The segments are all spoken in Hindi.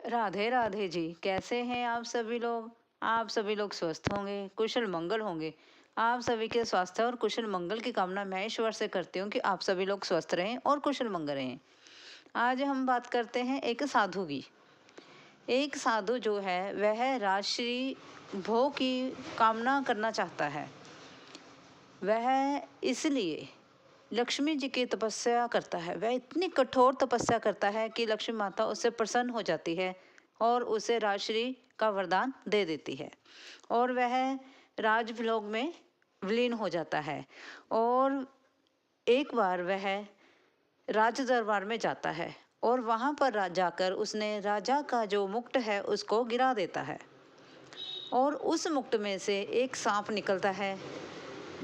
राधे राधे जी। कैसे हैं आप सभी लोग? आप सभी लोग स्वस्थ होंगे, कुशल मंगल होंगे। आप सभी के स्वास्थ्य और कुशल मंगल की कामना मैं ईश्वर से करती हूँ कि आप सभी लोग स्वस्थ रहें और कुशल मंगल रहें। आज हम बात करते हैं एक साधु की। एक साधु जो है वह राजश्री भोग की कामना करना चाहता है। वह इसलिए लक्ष्मी जी की तपस्या करता है। वह इतनी कठोर तपस्या करता है कि लक्ष्मी माता उससे प्रसन्न हो जाती है और उसे राजश्री का वरदान दे देती है और वह राजभोग में विलीन हो जाता है। और एक बार वह राज दरबार में जाता है और वहाँ पर जाकर उसने राजा का जो मुकुट है उसको गिरा देता है और उस मुकुट में से एक सांप निकलता है।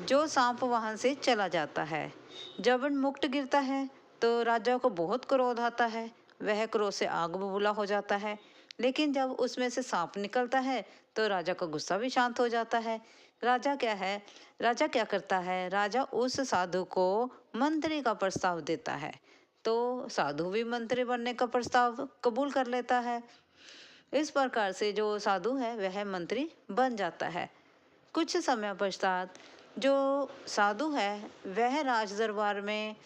जो सांप वहां से चला जाता है। जब मुकुट गिरता है तो राजा को बहुत क्रोध आता है। वह क्रोध से आग बबूला हो जाता है। लेकिन जब उसमें से सांप निकलता है तो राजा का गुस्सा भी शांत हो जाता है। राजा क्या करता है? राजा उस साधु को मंत्री का प्रस्ताव देता है। तो साधु भी मंत्री बनने का प्रस्ताव कबूल कर लेता है। इस प्रकार से जो साधु है वह मंत्री बन जाता है। कुछ समय पश्चात जो साधु है वह राज दरबार में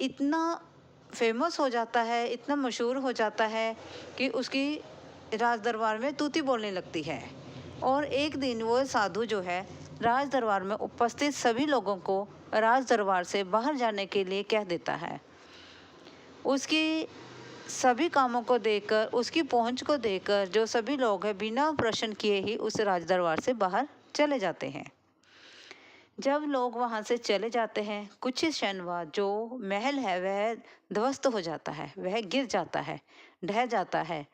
इतना फेमस हो जाता है, इतना मशहूर हो जाता है कि उसकी राज दरबार में तूती बोलने लगती है। और एक दिन वो साधु जो है राज दरबार में उपस्थित सभी लोगों को राज दरबार से बाहर जाने के लिए कह देता है। उसकी सभी कामों को देखकर, उसकी पहुंच को देखकर जो सभी लोग हैं बिना प्रश्न किए ही उस राज दरबार से बाहर चले जाते हैं। जब लोग वहां से चले जाते हैं कुछ ही क्षण बाद जो महल है वह ध्वस्त हो जाता है, वह गिर जाता है, ढह जाता है।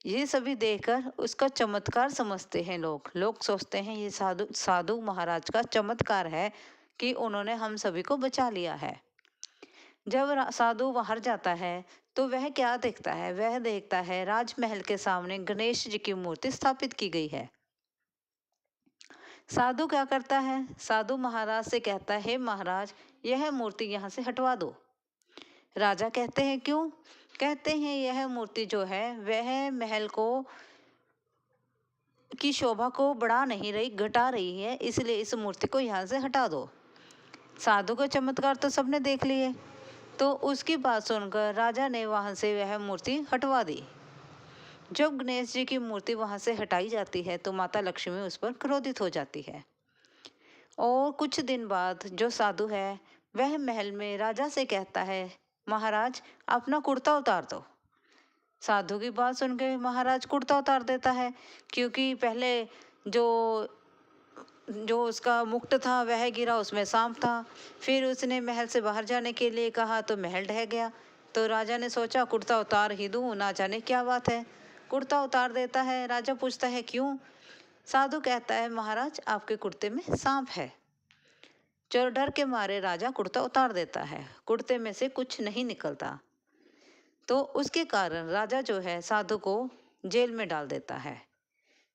ये सभी देखकर उसका चमत्कार समझते हैं लोग। लोग सोचते हैं ये साधु साधु महाराज का चमत्कार है कि उन्होंने हम सभी को बचा लिया है। जब साधु बाहर जाता है तो वह क्या देखता है? वह देखता है राजमहल के सामने गणेश जी की मूर्ति स्थापित की गई है। साधु क्या करता है? साधु महाराज से कहता है, हे महाराज, यह मूर्ति यहाँ से हटवा दो। राजा कहते हैं क्यों? कहते हैं यह मूर्ति जो है वह महल को की शोभा को बढ़ा नहीं रही, घटा रही है, इसलिए इस मूर्ति को यहाँ से हटा दो। साधु का चमत्कार तो सबने देख लिए। तो उसकी बात सुनकर राजा ने वहां से वह मूर्ति हटवा दी। जब गणेश जी की मूर्ति वहां से हटाई जाती है तो माता लक्ष्मी उस पर क्रोधित हो जाती है। और कुछ दिन बाद जो साधु है वह महल में राजा से कहता है, महाराज अपना कुर्ता उतार दो। साधु की बात सुन के महाराज कुर्ता उतार देता है, क्योंकि पहले जो जो उसका मुकुट था वह गिरा, उसमें सांप था। फिर उसने महल से बाहर जाने के लिए कहा तो महल ढह गया। तो राजा ने सोचा कुर्ता उतार ही दूं, ना जाने क्या बात है। कुर्ता उतार देता है। राजा पूछता है क्यों? साधु कहता है, महाराज आपके कुर्ते में सांप है। चोर डर के मारे राजा कुर्ता उतार देता है। कुर्ते में से कुछ नहीं निकलता। तो उसके कारण राजा जो है साधु को जेल में डाल देता है।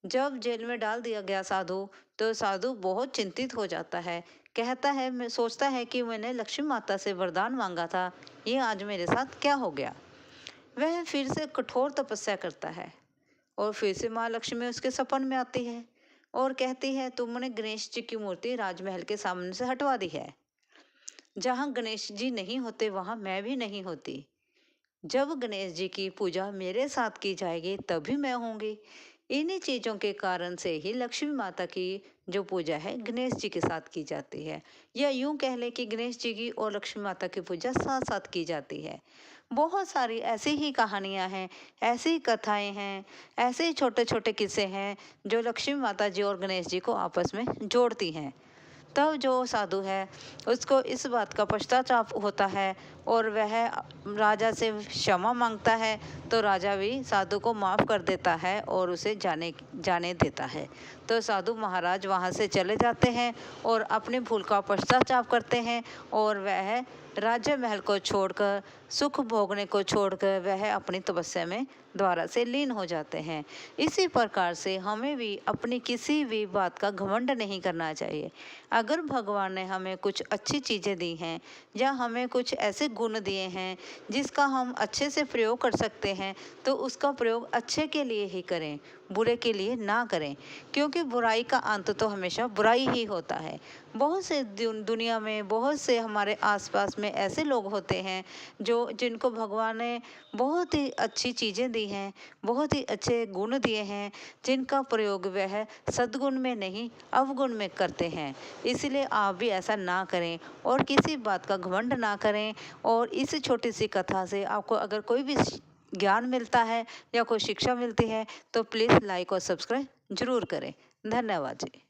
जब जेल में डाल दिया गया साधु, तो साधु बहुत चिंतित हो जाता है। कहता है, मैं सोचता है कि मैंने लक्ष्मी माता से वरदान मांगा था, ये आज मेरे साथ क्या हो गया। वह फिर से कठोर तपस्या करता है और फिर से माँ लक्ष्मी उसके सपन में आती है और कहती है, तुमने गणेश जी की मूर्ति राजमहल के सामने से हटवा दी है। जहाँ गणेश जी नहीं होते वहाँ मैं भी नहीं होती। जब गणेश जी की पूजा मेरे साथ की जाएगी तभी मैं होंगी। इन्हीं चीज़ों के कारण से ही लक्ष्मी माता की जो पूजा है गणेश जी के साथ की जाती है, या यूं कह ले कि गणेश जी की और लक्ष्मी माता की पूजा साथ साथ की जाती है। बहुत सारी ऐसी ही कहानियां हैं, ऐसी कथाएं हैं, ऐसे ही छोटे छोटे किस्से हैं जो लक्ष्मी माता जी और गणेश जी को आपस में जोड़ती हैं। तब जो साधु है उसको इस बात का पश्चाताप होता है और वह राजा से क्षमा मांगता है। तो राजा भी साधु को माफ़ कर देता है और उसे जाने देता है। तो साधु महाराज वहाँ से चले जाते हैं और अपने भूल का पश्चाताप करते हैं और वह राज्य महल को छोड़कर सुख भोगने को छोड़कर वह अपनी तपस्या में द्वारा से लीन हो जाते हैं। इसी प्रकार से हमें भी अपनी किसी भी बात का घमंड नहीं करना चाहिए। अगर भगवान ने हमें कुछ अच्छी चीज़ें दी हैं या हमें कुछ ऐसे गुण दिए हैं जिसका हम अच्छे से प्रयोग कर सकते हैं, तो उसका प्रयोग अच्छे के लिए ही करें, बुरे के लिए ना करें, क्योंकि बुराई का अंत तो हमेशा बुराई ही होता है। बहुत से दुनिया में बहुत से हमारे आसपास में ऐसे लोग होते हैं जिनको भगवान ने बहुत ही अच्छी चीज़ें दी हैं, बहुत ही अच्छे गुण दिए हैं, जिनका प्रयोग वह सद्गुण में नहीं अवगुण में करते हैं। इसलिए आप भी ऐसा ना करें और किसी बात का घमंड ना करें। और इस छोटी सी कथा से आपको अगर कोई भी ज्ञान मिलता है या कोई शिक्षा मिलती है तो प्लीज़ लाइक और सब्सक्राइब जरूर करें। धन्यवाद जी।